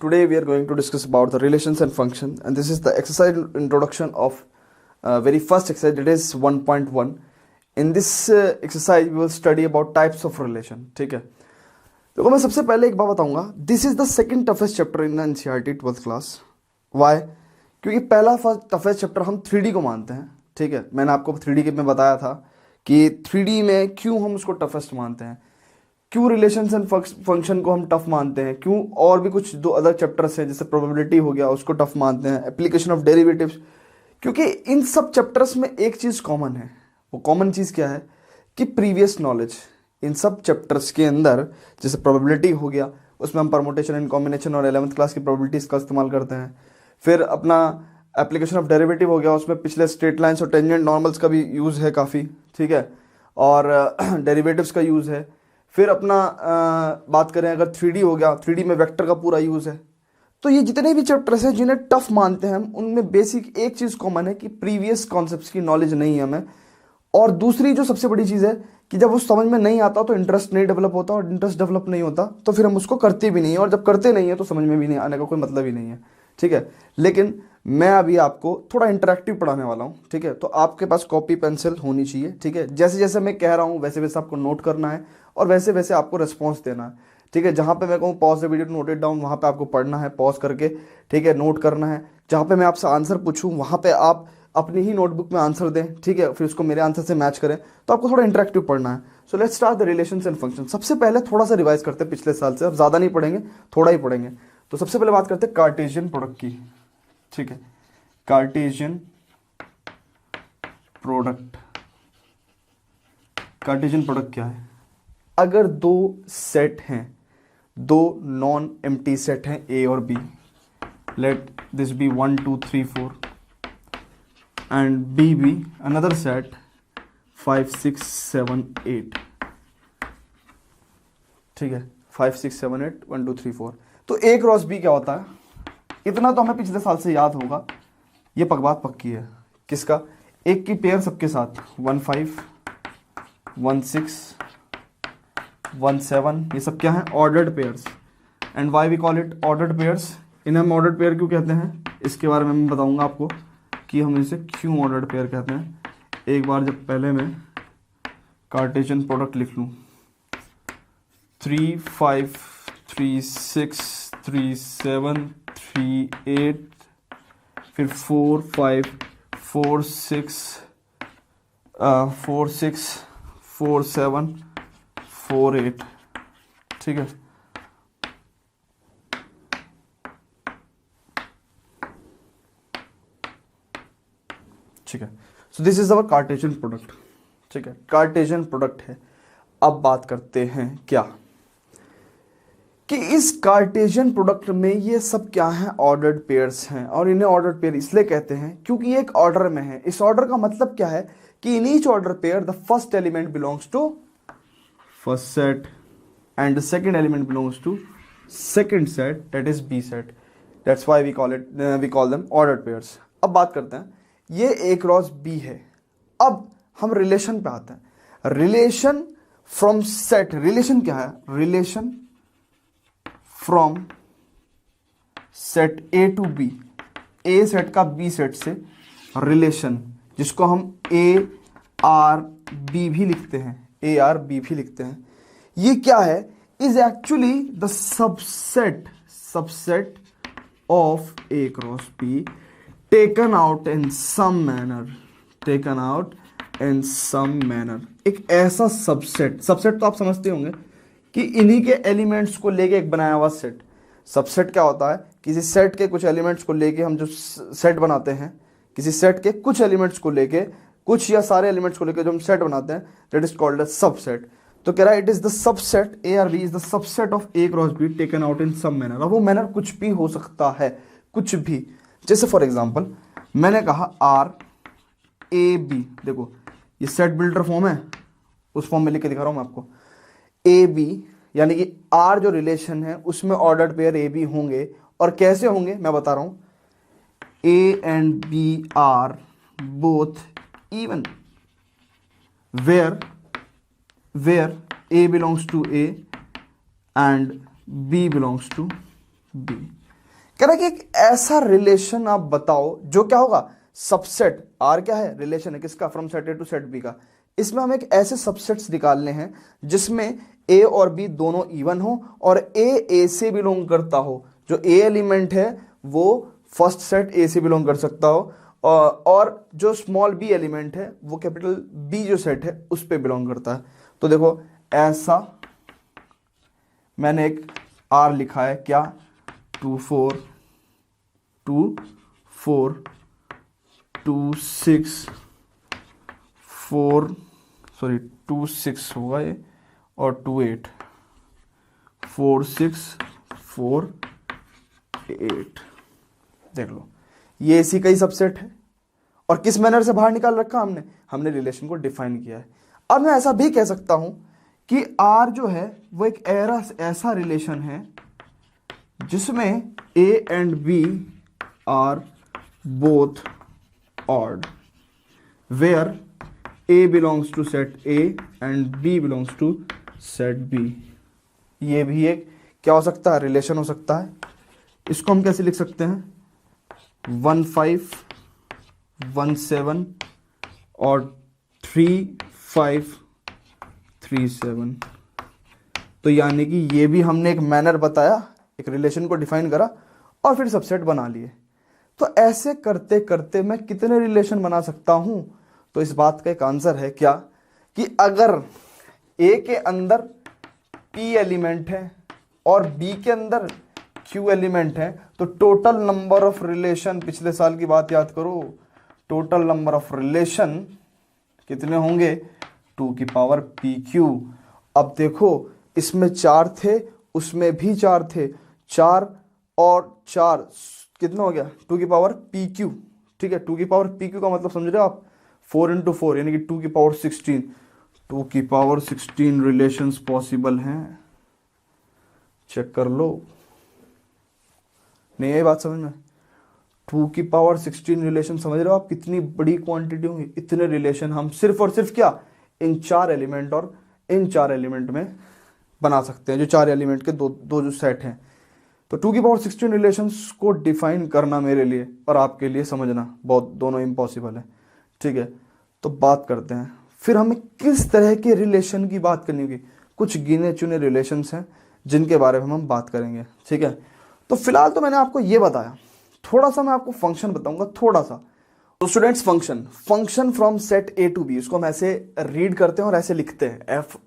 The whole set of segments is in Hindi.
Today we are going to discuss about the relations and function, and this is the exercise introduction of very first exercise, that is 1.1. In this exercise we will study about types of relation. ठीक है, देखो मैं सबसे पहले एक बात बताऊंगा, this is the second toughest chapter in NCERT 12th class. Why? क्योंकि पहला फर्स्ट टफेस्ट चैप्टर हम 3D को मानते हैं. ठीक है, मैंने आपको 3D के में बताया था कि 3D में क्यों हम उसको टफेस्ट मानते हैं, क्यों रिलेशंस एंड फंक्शन को हम टफ मानते हैं, क्यों और भी कुछ दो अदर चैप्टर्स हैं जैसे प्रोबेबिलिटी हो गया उसको टफ मानते हैं, एप्लीकेशन ऑफ डेरिवेटिव्स. क्योंकि इन सब चैप्टर्स में एक चीज़ कॉमन है. वो कॉमन चीज़ क्या है कि प्रीवियस नॉलेज. इन सब चैप्टर्स के अंदर जैसे प्रोबेबिलिटी हो गया, उसमें हम परमुटेशन एंड कॉम्बिनेशन और 11th क्लास की प्रोबेबिलिटीज का इस्तेमाल करते हैं. फिर अपना एप्लीकेशन ऑफ डेरिवेटिव हो गया, उसमें पिछले स्ट्रेट लाइन्स और टेंजेंट नॉर्मल्स का भी यूज़ है काफ़ी. ठीक है, और डेरिवेटिव्स का यूज़ है. फिर अपना बात करें अगर 3D हो गया, 3D में वेक्टर का पूरा यूज़ है. तो ये जितने भी चैप्टर्स हैं जिन्हें टफ मानते हैं हम, उनमें बेसिक एक चीज़ कॉमन है कि प्रीवियस कॉन्सेप्ट्स की नॉलेज नहीं है हमें. और दूसरी जो सबसे बड़ी चीज़ है कि जब उस समझ में नहीं आता तो इंटरेस्ट नहीं डेवलप होता, और इंटरेस्ट डेवलप नहीं होता तो फिर हम उसको करते भी नहीं है, और जब करते नहीं है तो समझ में भी नहीं आने का कोई मतलब ही नहीं है. ठीक है, लेकिन मैं अभी आपको थोड़ा इंटरेक्टिव पढ़ाने वाला हूँ. ठीक है, तो आपके पास कॉपी पेंसिल होनी चाहिए. ठीक है, जैसे जैसे मैं कह रहा हूँ वैसे वैसे आपको नोट करना है और वैसे वैसे आपको रिस्पॉन्स देना है. ठीक है, जहाँ पे मैं कहूँ pause the video to note it down, वहाँ पे आपको पढ़ना है पॉज करके. ठीक है, नोट करना है. जहाँ पे मैं आपसे आंसर पूछूँ वहाँ पे आप अपनी ही नोटबुक में आंसर दें. ठीक है, फिर उसको मेरे आंसर से मैच करें. तो आपको थोड़ा इंटरेक्टिव पढ़ना है. So let's start the relations and function. सबसे पहले थोड़ा सा रिवाइज करते हैं पिछले साल से. अब ज़्यादा नहीं पढ़ेंगे, थोड़ा ही पढ़ेंगे. तो सबसे पहले बात करते हैं कार्टेशियन प्रोडक्ट की. ठीक है, कार्टेशियन प्रोडक्ट. कार्टेशियन प्रोडक्ट क्या है? अगर दो सेट हैं, दो नॉन एम्प्टी सेट हैं ए और B, let this be 1 2 3 4 and B be another set 5 6 7 8. ठीक है, 5 6 7 8 1 2 3 4. तो ए क्रॉस बी क्या होता है? इतना तो हमें पिछले साल से याद होगा, ये बात पक्की है. किसका? एक की पेयर सबके साथ 1 5 1 6 1 7, ये सब क्या है? Ordered pairs. And why we call it ordered pairs. इन्हें हम ऑर्डर्ड पेयर क्यों कहते हैं इसके बारे में मैं बताऊंगा आपको कि हम इसे क्यों ऑर्डर्ड पेयर कहते हैं. एक बार जब पहले मैं कार्टेशियन प्रोडक्ट लिख लूँ, 3 5 3 6 3 7 3 8, फिर 4 5 4 6 4 6 4 7 4 8. ठीक है, ठीक है. So this is our Cartesian product. ठीक है, कार्टेशियन प्रोडक्ट है. अब बात करते हैं क्या कि इस कार्टेशियन प्रोडक्ट में ये सब क्या है? ऑर्डर्ड पेयर्स हैं. और इन्हें ऑर्डर्ड पेयर इसलिए कहते हैं क्योंकि ये एक ऑर्डर में है. इस ऑर्डर का मतलब क्या है कि in each order pair the first element belongs to first set and the second element belongs to second set, that is B set. That's why we call them ordered pairs. अब बात करते हैं, ये A क्रॉस B है. अब हम रिलेशन पे आते हैं. Relation from set. रिलेशन क्या है? Relation from set A to B. A set का B सेट से रिलेशन, जिसको हम ARB भी लिखते हैं. ARB भी लिखते हैं. ये क्या है? Is actually the subset of A cross B taken out in some manner. एक ऐसा सबसेट तो आप समझते होंगे कि इन्हीं के एलिमेंट्स को लेके एक बनाया हुआ सेट. सबसेट क्या होता है? किसी सेट के कुछ एलिमेंट्स को लेके हम जो सेट बनाते हैं, किसी सेट के कुछ एलिमेंट्स को लेके, कुछ या सारे एलिमेंट्स को लेके जो हम सेट बनाते हैं, that is called a subset. तो कह रहा है it is the subset, A R B is the subset of A cross B taken out in some manner. अब वो मैनर कुछ भी हो सकता है, कुछ भी. जैसे फॉर एग्जांपल मैंने कहा आर ए बी. देखो ये सेट बिल्डर फॉर्म है, उस फॉर्म में लिख के दिखा रहा हूं मैं आपको. ए बी यानी कि आर जो रिलेशन है उसमें ऑर्डर्ड पेयर ए बी होंगे. और कैसे होंगे मैं बता रहा हूं. A and B are both even where A belongs to A and B belongs to B. कह रहा है कि एक ऐसा रिलेशन आप बताओ जो क्या होगा, सबसेट, आर क्या है, रिलेशन है किसका, from set A to set B का। इसमें हमें एक ऐसे सबसेट्स निकालने हैं जिसमें ए और बी दोनों इवन हो और ए से बिलोंग करता हो। जो ए एलिमेंट है वो फर्स्ट सेट ए से बिलोंग कर सकता हो और जो स्मॉल बी एलिमेंट है वो कैपिटल बी जो सेट है उस पे बिलोंग करता है। तो देखो ऐसा मैंने एक आर लिखा है, क्या, 2 4 2 4 2 6 4 सॉरी 2 6 होगा ये और 2 8 4 6 4 8। देख लो ये इसी का ही सबसेट है और किस मैनर से बाहर निकाल रखा हमने रिलेशन को डिफाइन किया है। अब मैं ऐसा भी कह सकता हूं कि R जो है वो एक ऐसा रिलेशन है जिसमें A and B are both odd, where A belongs to set A and B belongs to set B। ये भी एक क्या हो सकता है, रिलेशन हो सकता है। इसको हम कैसे लिख सकते हैं, 1 5 1 7 और 3 5 3 7। तो यानी कि ये भी हमने एक मैनर बताया, एक रिलेशन को डिफाइन करा और फिर सबसेट बना लिए। तो ऐसे करते करते मैं कितने रिलेशन बना सकता हूं, तो इस बात का एक आंसर है क्या, कि अगर ए के अंदर पी एलिमेंट है और बी के अंदर क्यू एलिमेंट है तो टोटल नंबर ऑफ रिलेशन, पिछले साल की बात याद करो, टोटल नंबर ऑफ रिलेशन कितने होंगे, 2 की पावर पी क्यू। अब देखो इसमें 4 थे उसमें भी 4 थे, 4 और 4 कितना हो गया, 2 की पावर पी क्यू। ठीक है, 2 की पावर पी क्यू का मतलब समझ रहे हो आप, 4 इंटू 4 यानी कि 2 की पावर 16। 2 की पावर 16 रिलेशंस पॉसिबल हैं, चेक कर लो। नहीं ये बात समझ में, 2 की पावर 16 रिलेशन, समझ रहे हो आप कितनी बड़ी क्वांटिटी होंगी। इतने रिलेशन हम सिर्फ और सिर्फ क्या, इन 4 एलिमेंट और इन 4 एलिमेंट में बना सकते हैं, जो 4 एलिमेंट के दो जो सेट हैं। तो 2 की पावर 16 रिलेशंस को डिफाइन करना मेरे लिए और आपके लिए समझना बहुत दोनों इम्पॉसिबल है। ठीक है, तो बात करते हैं फिर हमें किस तरह के रिलेशन की बात करनी होगी। कुछ गिने चुने रिलेशंस हैं जिनके बारे में हम बात करेंगे। ठीक है, तो फिलहाल तो मैंने आपको ये बताया, थोड़ा सा मैं आपको फंक्शन बताऊंगा थोड़ा सा। तो students function from set A to B, इसको हम ऐसे रीड करते हैं और ऐसे लिखते हैं, F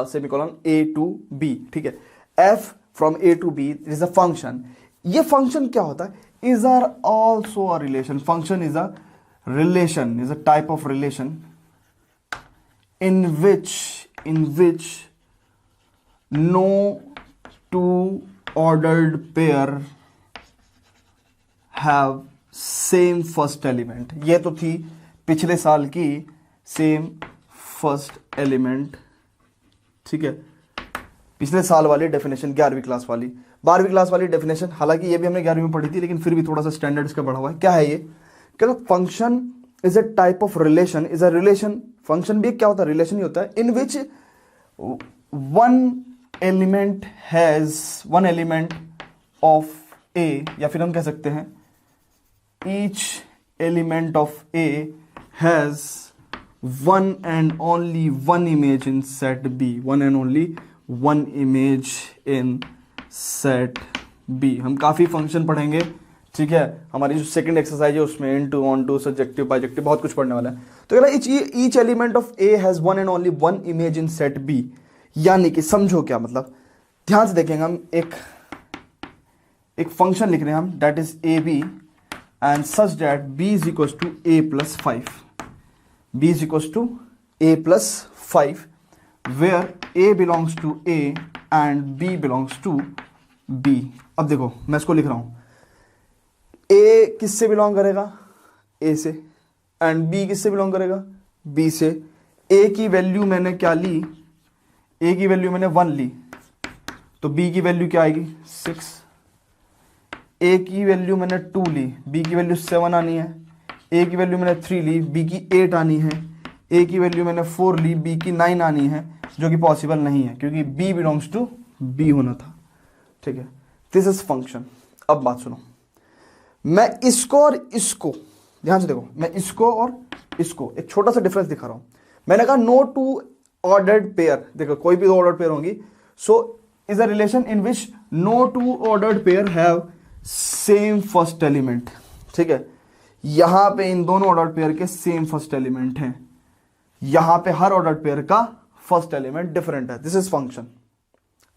semicolon A to B. ठीक है, F from A to B is a function. ये फंक्शन क्या होता है, is are also a relation. Function is a relation, is a type of relation in which no two ordered pair have same first element। ये तो थी पिछले साल की सेम फर्स्ट एलिमेंट। ठीक है, पिछले साल वाली डेफिनेशन 11वीं क्लास वाली, 12वीं क्लास वाली डेफिनेशन, हालांकि ये भी हमने 11वीं में पढ़ी थी लेकिन फिर भी थोड़ा सा स्टैंडर्ड इसका बढ़ा हुआ है। क्या है ये, क्या function is a type of relation, is a relation, function भी क्या होता है, रिलेशन ही होता है, in which one element of A, या फिर हम कह सकते हैं each element of A has one and only one image in set B, one and only one image in set B. हम काफी फंक्शन पढ़ेंगे। ठीक है, हमारी जो सेकंड एक्सरसाइज है उसमें इनटू, ऑनटू, सब्जेक्टिव, बाइजेक्टिव बहुत कुछ पढ़ने वाला है। तो कह रहा है each element of A has one and only one image in set B, यानी कि समझो क्या मतलब, ध्यान से देखेंगे हम, एक फंक्शन लिख रहे हैं हम, that is A B and such that B is equals to A plus 5, B is equals to A plus 5, where A belongs to A and B belongs to B. अब देखो मैं इसको लिख रहा हूं, ए किससे बिलोंग करेगा, ए से, एंड बी किससे बिलोंग करेगा, बी से। ए की वैल्यू मैंने क्या ली, ए की वैल्यू मैंने 1 ली, तो बी की वैल्यू क्या आएगी 6। ए की वैल्यू मैंने 2 ली, बी की वैल्यू 7 आनी है। ए की वैल्यू मैंने 3 ली, बी की 8 आनी है। ए की वैल्यू मैंने 4 ली, बी की 9 आनी है, जो कि पॉसिबल नहीं है क्योंकि बी बिलोंग्स टू बी होना था। ठीक है, दिस इज फंक्शन। अब बात सुनो, मैं इसको और इसको, ध्यान से देखो, मैं इसको और इसको एक छोटा सा डिफरेंस दिखा रहा हूं। मैंने कहा नो टू ऑर्डर्ड पेयर, देखो कोई भी दो ऑर्डर्ड पेयर होंगी, so is a relation in which no two ordered pair have same first element. ठीक है, यहां पे इन दोनों ऑर्डर्ड पेयर के सेम फर्स्ट एलिमेंट हैं, यहां पे हर ऑर्डर्ड पेयर का फर्स्ट एलिमेंट डिफरेंट है। This is function,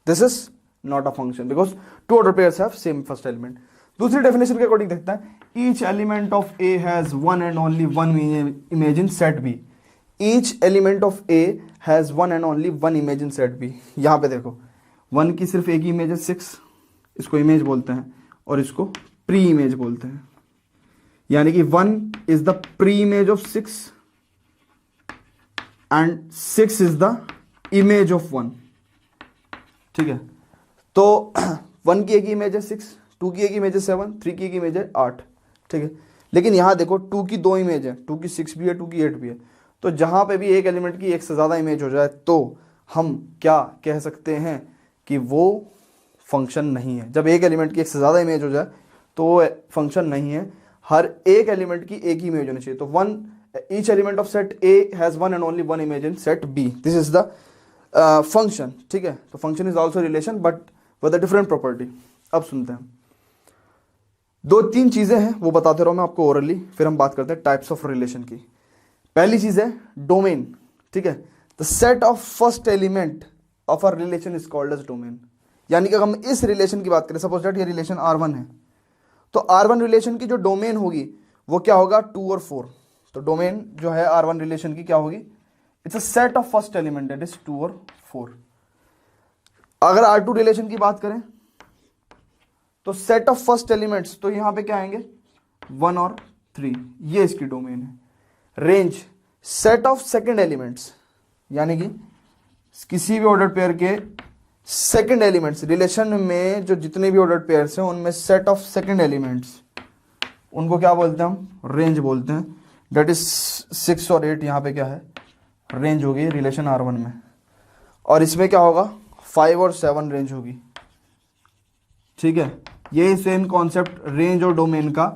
this is not a function because two order pairs have same first element. दूसरी डेफिनेशन के अकॉर्डिंग देखते हैं, each element of A has one and only one image in set B. Each element of A has one and only one image in set B. यहां पे देखो, वन की सिर्फ एक ही इमेज है 6, इसको इमेज बोलते हैं, और इसको प्री इमेज बोलते हैं। यानी कि 1 is the pre image of 6 and 6 is the image of 1। ठीक है, तो 1 की एक ही इमेज है 6, 2 की एक इमेज है 7, 3 की एक इमेज है 8। ठीक है, लेकिन यहां देखो 2 की 2 इमेज है, 2 की 6 भी है, 2 की 8 भी है। तो जहां पे भी एक एलिमेंट की एक से ज्यादा इमेज हो जाए तो हम क्या कह सकते हैं कि वो फंक्शन नहीं है। जब एक एलिमेंट की एक से ज्यादा इमेज हो जाए तो वो फंक्शन नहीं है, हर एक एलिमेंट की एक ही इमेज होनी चाहिए। तो each element of set A has one and only one image in set B, this is the function. ठीक है, तो function is also relation but with a different property. अब सुनते हैं, 2-3 चीजें हैं वो बताते रहो मैं आपको ओरली, फिर हम बात करते हैं टाइप्स ऑफ रिलेशन की। पहली चीज है डोमेन। ठीक है, the set of first element of a relation is called as domain. यानी कि अगर हम इस रिलेशन की बात करें, सपोज दैट ये रिलेशन R1 है, तो R1 रिलेशन की जो डोमेन होगी वो क्या होगा, 2 और 4। तो डोमेन जो है R1 रिलेशन की क्या होगी, it's a set of first element that is 2 और 4। अगर R2 रिलेशन की बात करें तो सेट ऑफ फर्स्ट एलिमेंट्स, तो यहां पे क्या आएंगे 1 और 3, ये इसकी डोमेन है। Range, set of second elements, यानी कि किसी भी ऑर्डर पेयर के सेकंड एलिमेंट्स, रिलेशन में जो जितने भी ऑर्डर पेयर्स हैं उनमें सेट ऑफ सेकंड एलिमेंट्स, उनको क्या बोलते हैं हम, रेंज बोलते हैं। दैट इज 6 और 8 यहां पे क्या है, रेंज होगी रिलेशन R1 में। और इसमें क्या होगा, 5 और 7 रेंज होगी। ठीक है, ये सेम कॉन्सेप्ट रेंज और डोमेन का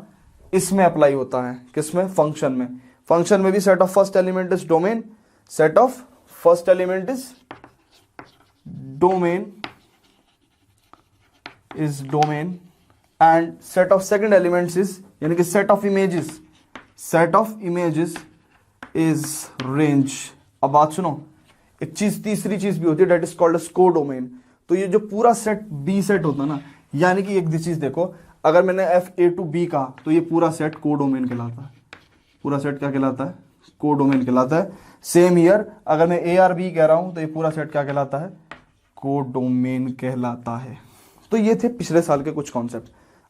इसमें अप्लाई होता है, किसमें, फंक्शन में। फंक्शन में भी set of first element is domain, set of first element is domain and set of second elements is, यानी कि set of images, set of images is range. अब बात सुनो, एक चीज, तीसरी चीज भी होती है that is called as codomain. तो ये जो पूरा सेट बी सेट होता है ना, यानी कि एक चीज देखो, अगर मैंने FA to B कहा तो ये पूरा सेट कोडोमेन कहलाता है। पूरा सेट क्या कहलाता है, कोडोमेन कहलाता है। सेम ईयर अगर मैं A और B कह रहा हूं तो ये पूरा सेट क्या कहलाता है, कोडोमेन कहलाता है। तो ये थे पिछले साल के कुछ कॉन्सेप्ट।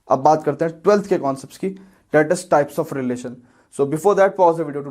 अब बात करते हैं 12th के कॉन्सेप्ट्स की, that is types of relation. So before that pause the video.